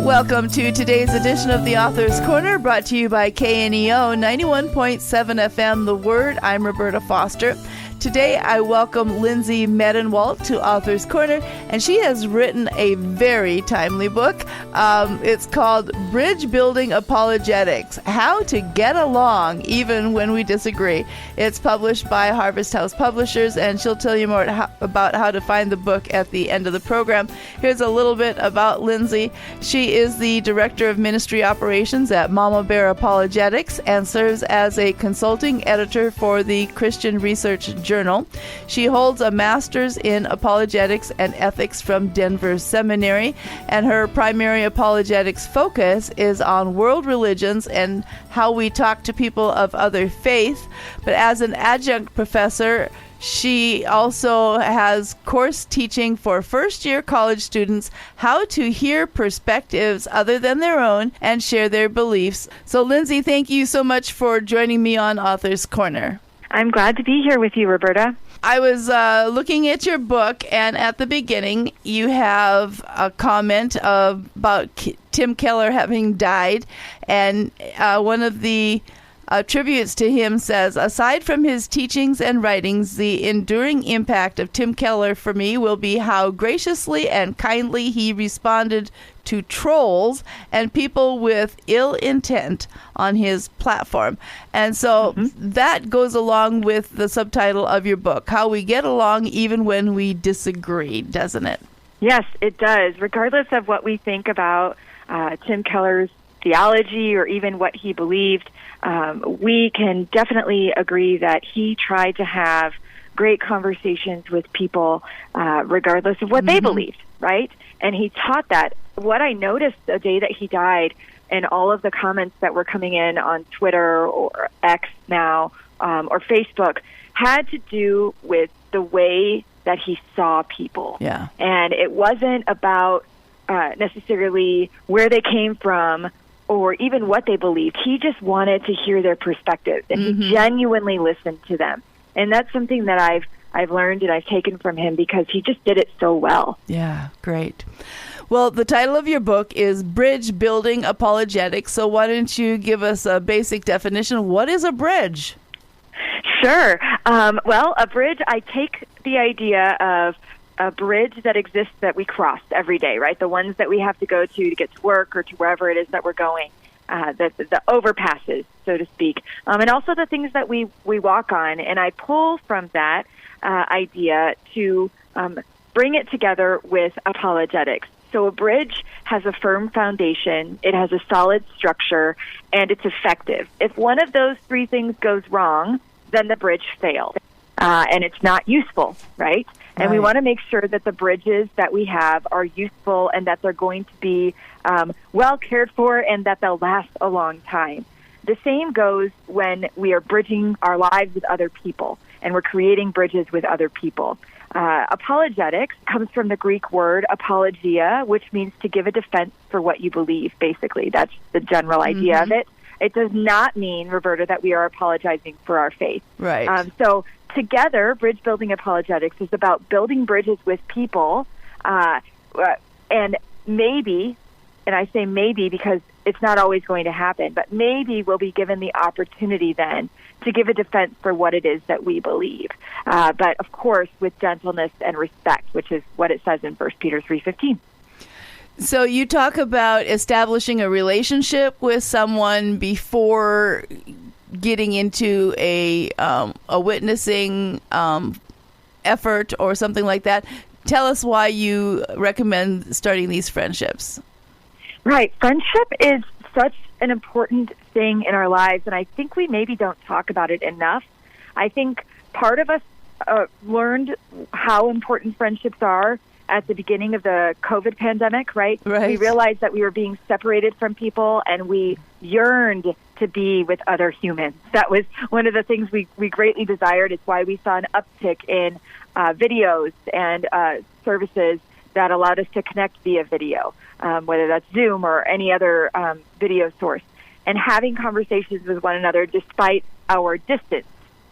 Welcome to today's edition of the Author's Corner, brought to you by KNEO 91.7 FM The Word. I'm Roberta Foster. Today, I welcome Lindsey Medenwaldt to Author's Corner, and she has written a very timely book. It's called Bridge-Building Apologetics, How to Get Along Even When We Disagree. It's published by Harvest House Publishers, and she'll tell you more about how to find the book at the end of the program. Here's a little bit about Lindsey. She is the Director of Ministry Operations at Mama Bear Apologetics and serves as a consulting editor for the Christian Research Journal. She holds a master's in apologetics and ethics from Denver Seminary, and her primary apologetics focus is on world religions and how we talk to people of other faith. But as an adjunct professor, she also has course teaching for first-year college students how to hear perspectives other than their own and share their beliefs. So, Lindsey, thank you so much for joining me on Author's Corner. I'm glad to be here with you, Roberta. I was looking at your book, and at the beginning, you have a comment about Tim Keller having died, and one of the tributes to him says, aside from his teachings and writings, the enduring impact of Tim Keller for me will be how graciously and kindly he responded to trolls and people with ill intent on his platform. And so that goes along with the subtitle of your book, How We Get Along Even When We Disagree, doesn't it? Yes, it does. Regardless of what we think about Tim Keller's theology or even what he believed, we can definitely agree that he tried to have great conversations with people regardless of what they believed, right? And he taught that. What I noticed the day that he died and all of the comments that were coming in on Twitter or X now or Facebook had to do with the way that he saw people. Yeah. And it wasn't about necessarily where they came from or even what they believed. He just wanted to hear their perspectives, and he genuinely listened to them. And that's something that I've learned and I've taken from him because he just did it so well. Yeah, great. Well, the title of your book is Bridge-Building Apologetics, so why don't you give us a basic definition? What is a bridge? Sure. Well, a bridge, I take the idea of a bridge that exists that we cross every day, right? The ones that we have to go to get to work or to wherever it is that we're going, the overpasses, so to speak, and also the things that we walk on. And I pull from that idea to bring it together with apologetics. So a bridge has a firm foundation, it has a solid structure, and it's effective. If one of those three things goes wrong, then the bridge fails, and it's not useful, right? And we want to make sure that the bridges that we have are useful and that they're going to be well cared for and that they'll last a long time. The same goes when we are bridging our lives with other people and we're creating bridges with other people. Apologetics comes from the Greek word apologia, which means to give a defense for what you believe, basically. That's the general idea of it. It does not mean, Roberta, that we are apologizing for our faith. Right. So together, Bridge-Building Apologetics is about building bridges with people, and maybe, and I say maybe because it's not always going to happen, but maybe we'll be given the opportunity then to give a defense for what it is that we believe. But, of course, with gentleness and respect, which is what it says in 1 Peter 3:15. So you talk about establishing a relationship with someone before getting into a witnessing effort or something like that. Tell us why you recommend starting these friendships. Right. Friendship is such an important thing in our lives, and I think we maybe don't talk about it enough. I think part of us learned how important friendships are at the beginning of the COVID pandemic, right? We realized that we were being separated from people, and we yearned to be with other humans. That was one of the things we greatly desired. It's why we saw an uptick in videos and services that allowed us to connect via video, whether that's Zoom or any other video source, and having conversations with one another despite our distance,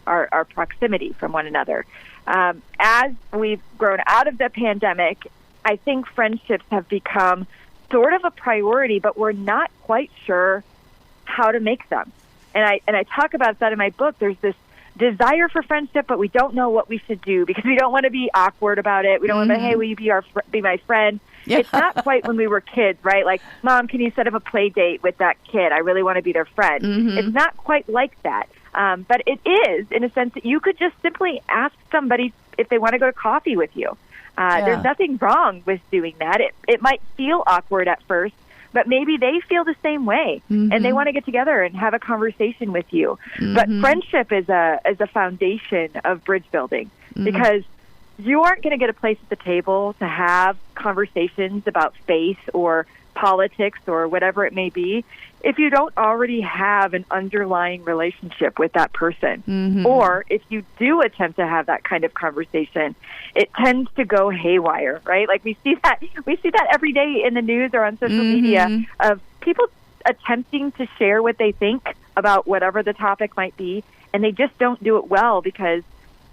our proximity from one another. As we've grown out of the pandemic, I think friendships have become sort of a priority, but we're not quite sure how to make them. And I talk about that in my book. There's this desire for friendship, but we don't know what we should do because we don't want to be awkward about it. We don't want to say, hey, will you be my friend? Yeah. It's not quite when we were kids, right? Like, Mom, can you set up a play date with that kid? I really want to be their friend. It's not quite like that. But it is, in a sense, that you could just simply ask somebody if they want to go to coffee with you. There's nothing wrong with doing that. It might feel awkward at first, but maybe they feel the same way, and they want to get together and have a conversation with you. But friendship is a foundation of bridge building, because you aren't going to get a place at the table to have conversations about faith or politics or whatever it may be if you don't already have an underlying relationship with that person. Or if you do attempt to have that kind of conversation, it tends to go haywire, right? Like we see that every day in the news or on social media of people attempting to share what they think about whatever the topic might be, and they just don't do it well because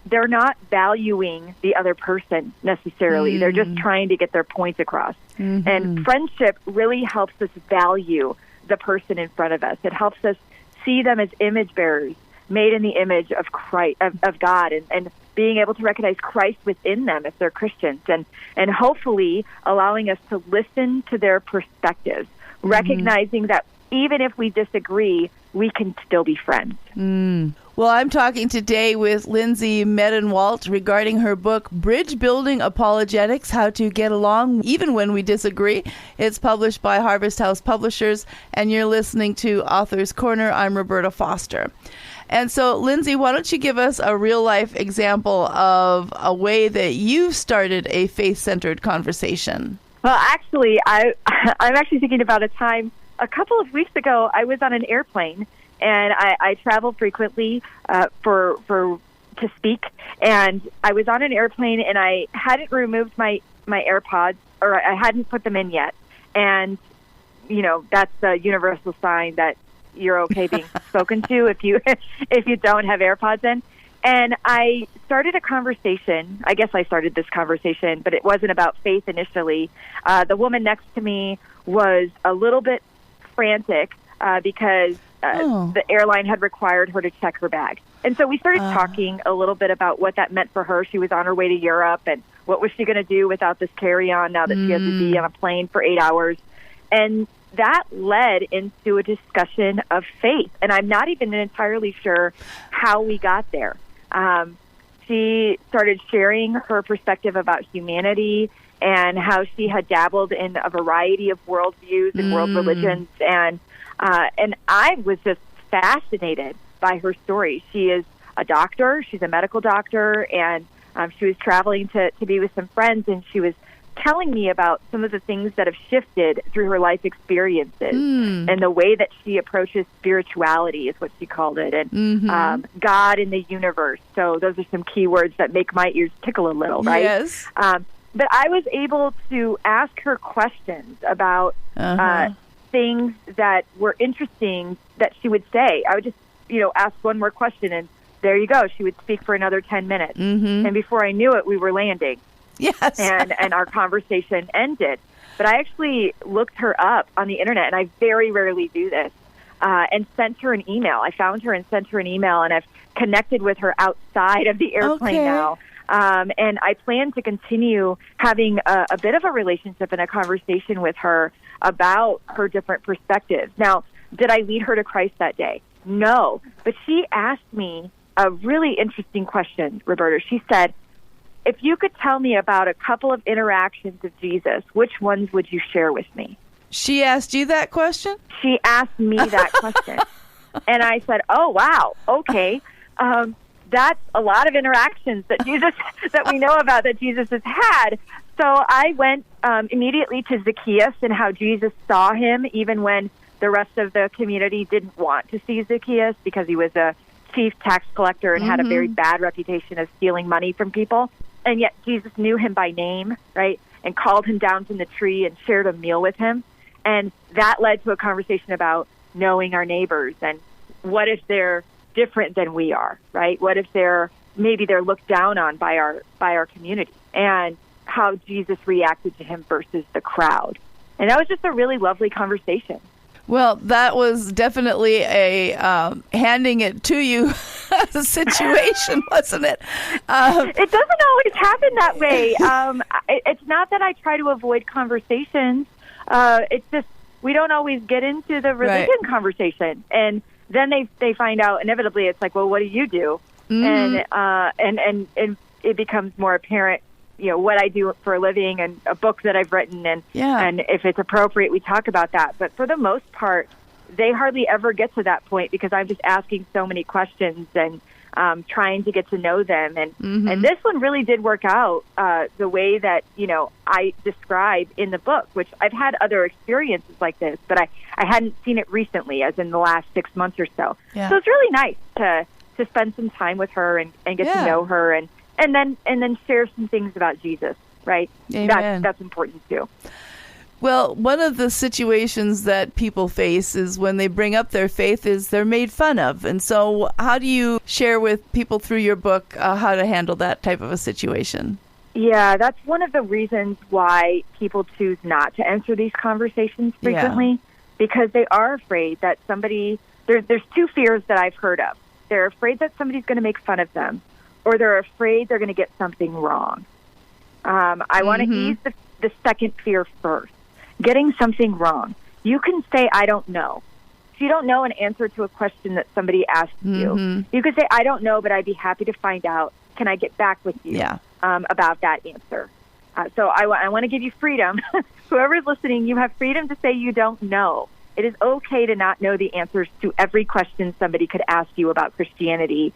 they're not valuing the other person necessarily. They're just trying to get their point across. And friendship really helps us value the person in front of us. It helps us see them as image bearers, made in the image of Christ, of God, and being able to recognize Christ within them if they're Christians, and hopefully allowing us to listen to their perspectives, recognizing that even if we disagree, we can still be friends. Well, I'm talking today with Lindsey Medenwaldt regarding her book, Bridge-Building Apologetics, How to Get Along Even When We Disagree. It's published by Harvest House Publishers, and you're listening to Author's Corner. I'm Roberta Foster. And so, Lindsey, why don't you give us a real-life example of a way that you started a faith-centered conversation? Well, actually, I'm actually thinking about a time a couple of weeks ago. I was on an airplane, and I travel frequently to speak. And I was on an airplane, and I hadn't removed my AirPods, or I hadn't put them in yet. And that's a universal sign that you're okay being spoken to if you don't have AirPods in. And I started a conversation. I guess I started this conversation, but it wasn't about faith initially. The woman next to me was a little bit frantic because the airline had required her to check her bag. And so we started talking a little bit about what that meant for her. She was on her way to Europe, and what was she going to do without this carry-on now that she has to be on a plane for 8 hours. And that led into a discussion of faith. And I'm not even entirely sure how we got there. She started sharing her perspective about humanity and how she had dabbled in a variety of worldviews and world religions. And I was just fascinated by her story. She is a doctor. She's a medical doctor, and she was traveling to be with some friends, and she was telling me about some of the things that have shifted through her life experiences and the way that she approaches spirituality is what she called it, and God in the universe. So those are some key words that make my ears tickle a little, right? Yes. But I was able to ask her questions about things that were interesting that she would say. I would just, ask one more question, and there you go. She would speak for another 10 minutes. And before I knew it, we were landing. Yes. and our conversation ended. But I actually looked her up on the internet, and I very rarely do this, and sent her an email. I found her and sent her an email, and I've connected with her outside of the airplane now. And I plan to continue having a bit of a relationship and a conversation with her about her different perspectives. Now, did I lead her to Christ that day? No. But she asked me a really interesting question, Roberta. She said, if you could tell me about a couple of interactions of Jesus, which ones would you share with me? She asked you that question? She asked me that question. And I said, oh, wow, okay. That's a lot of interactions that we know about that Jesus has had. So I went immediately to Zacchaeus and how Jesus saw him, even when the rest of the community didn't want to see Zacchaeus because he was a chief tax collector and had a very bad reputation of stealing money from people. And yet Jesus knew him by name, right, and called him down from the tree and shared a meal with him. And that led to a conversation about knowing our neighbors and what if they're different than we are, right? What if maybe they're looked down on by our community, and how Jesus reacted to him versus the crowd. And that was just a really lovely conversation. Well, that was definitely a handing it to you situation, wasn't it? It doesn't always happen that way. It's not that I try to avoid conversations. It's just we don't always get into the religion conversation. And then they find out inevitably it's like, well, what do you do? And it becomes more apparent, what I do for a living and a book that I've written. And if it's appropriate, we talk about that. But for the most part, they hardly ever get to that point because I'm just asking so many questions and trying to get to know them. And this one really did work out the way that, I describe in the book, which I've had other experiences like this, but I hadn't seen it recently, as in the last 6 months or so. Yeah. So it's really nice to spend some time with her and get to know her and then share some things about Jesus, right? Amen. That's important too. Well, one of the situations that people face is when they bring up their faith is they're made fun of. And so how do you share with people through your book how to handle that type of a situation? Yeah, that's one of the reasons why people choose not to enter these conversations frequently, because they are afraid that there's two fears that I've heard of. They're afraid that somebody's going to make fun of them, or they're afraid they're going to get something wrong. I want to ease the second fear first. Getting something wrong. You can say, I don't know. If you don't know an answer to a question that somebody asked you, you could say, I don't know, but I'd be happy to find out. Can I get back with you about that answer? So I want to give you freedom. Whoever's listening, you have freedom to say you don't know. It is okay to not know the answers to every question somebody could ask you about Christianity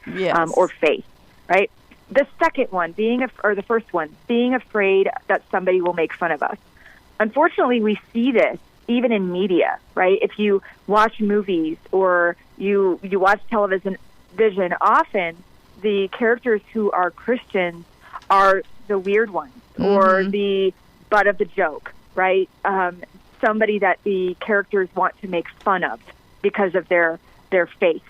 or faith, right? The second one, the first one, being afraid that somebody will make fun of us. Unfortunately, we see this even in media, right? If you watch movies or you watch television, often the characters who are Christians are the weird ones or the butt of the joke, right? Somebody that the characters want to make fun of because of their faith.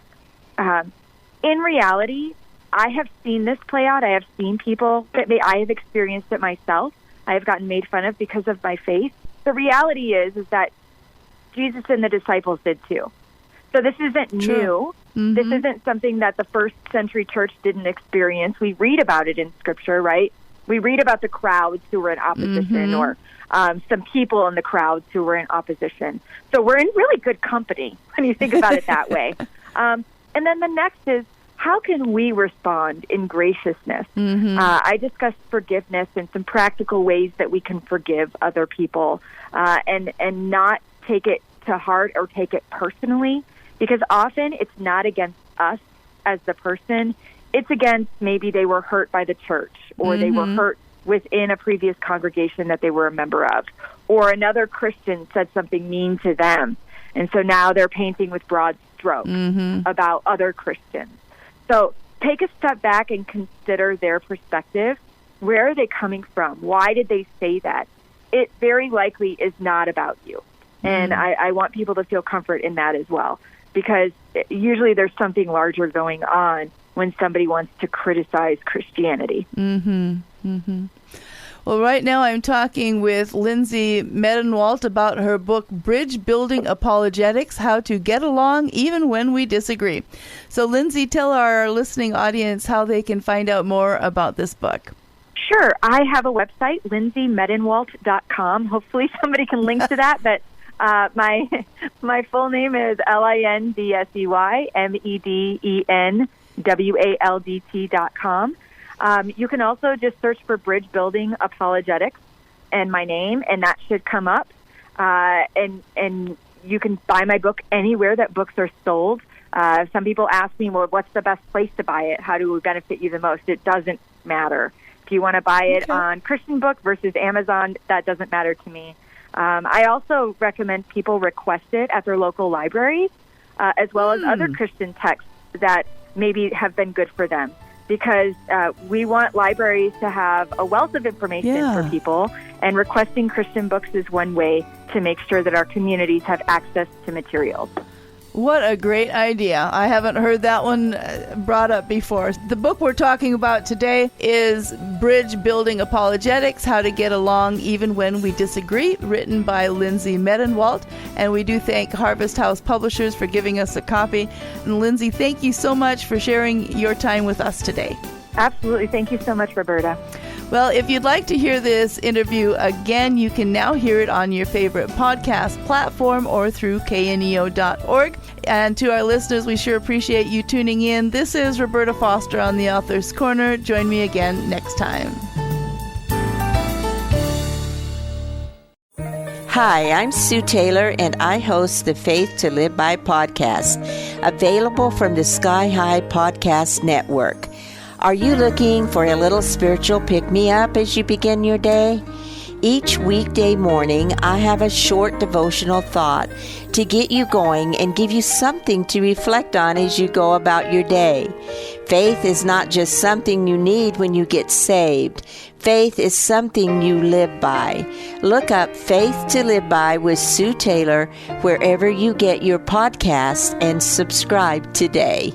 In reality, I have seen this play out. I have seen people I have experienced it myself. I have gotten made fun of because of my faith. The reality is that Jesus and the disciples did too. So this isn't new. This isn't something that the first century church didn't experience. We read about it in Scripture, right? We read about the crowds who were in opposition or some people in the crowds who were in opposition. So we're in really good company when you think about it that way. And then the next is, how can we respond in graciousness? I discussed forgiveness and some practical ways that we can forgive other people and not take it to heart or take it personally, because often it's not against us as the person. It's against maybe they were hurt by the church or they were hurt within a previous congregation that they were a member of, or another Christian said something mean to them. And so now they're painting with broad strokes about other Christians. So take a step back and consider their perspective. Where are they coming from? Why did they say that? It very likely is not about you. And I want people to feel comfort in that as well, because usually there's something larger going on when somebody wants to criticize Christianity. Well, right now I'm talking with Lindsey Medenwaldt about her book, Bridge-Building Apologetics, How to Get Along Even When We Disagree. So, Lindsey, tell our listening audience how they can find out more about this book. Sure. I have a website, lindseymedenwaldt.com. Hopefully somebody can link to that, but my full name is LindseyMedenwaldt.com. You can also just search for Bridge-Building Apologetics and my name, and that should come up. And you can buy my book anywhere that books are sold. Some people ask me, well, what's the best place to buy it? How do we benefit you the most? It doesn't matter. If you want to buy it on Christian Book versus Amazon, that doesn't matter to me. I also recommend people request it at their local libraries, as well as other Christian texts that maybe have been good for them. Because we want libraries to have a wealth of information for people, and requesting Christian books is one way to make sure that our communities have access to materials. What a great idea. I haven't heard that one brought up before. The book we're talking about today is Bridge-Building Apologetics, How to Get Along Even When We Disagree, written by Lindsey Medenwaldt. And we do thank Harvest House Publishers for giving us a copy. And Lindsey, thank you so much for sharing your time with us today. Absolutely. Thank you so much, Roberta. Well, if you'd like to hear this interview again, you can now hear it on your favorite podcast platform or through kneo.org. And to our listeners, we sure appreciate you tuning in. This is Roberta Foster on the Author's Corner. Join me again next time. Hi, I'm Sue Taylor, and I host the Faith to Live By podcast, available from the Sky High Podcast Network. Are you looking for a little spiritual pick-me-up as you begin your day? Each weekday morning, I have a short devotional thought to get you going and give you something to reflect on as you go about your day. Faith is not just something you need when you get saved. Faith is something you live by. Look up Faith to Live By with Sue Taylor wherever you get your podcasts and subscribe today.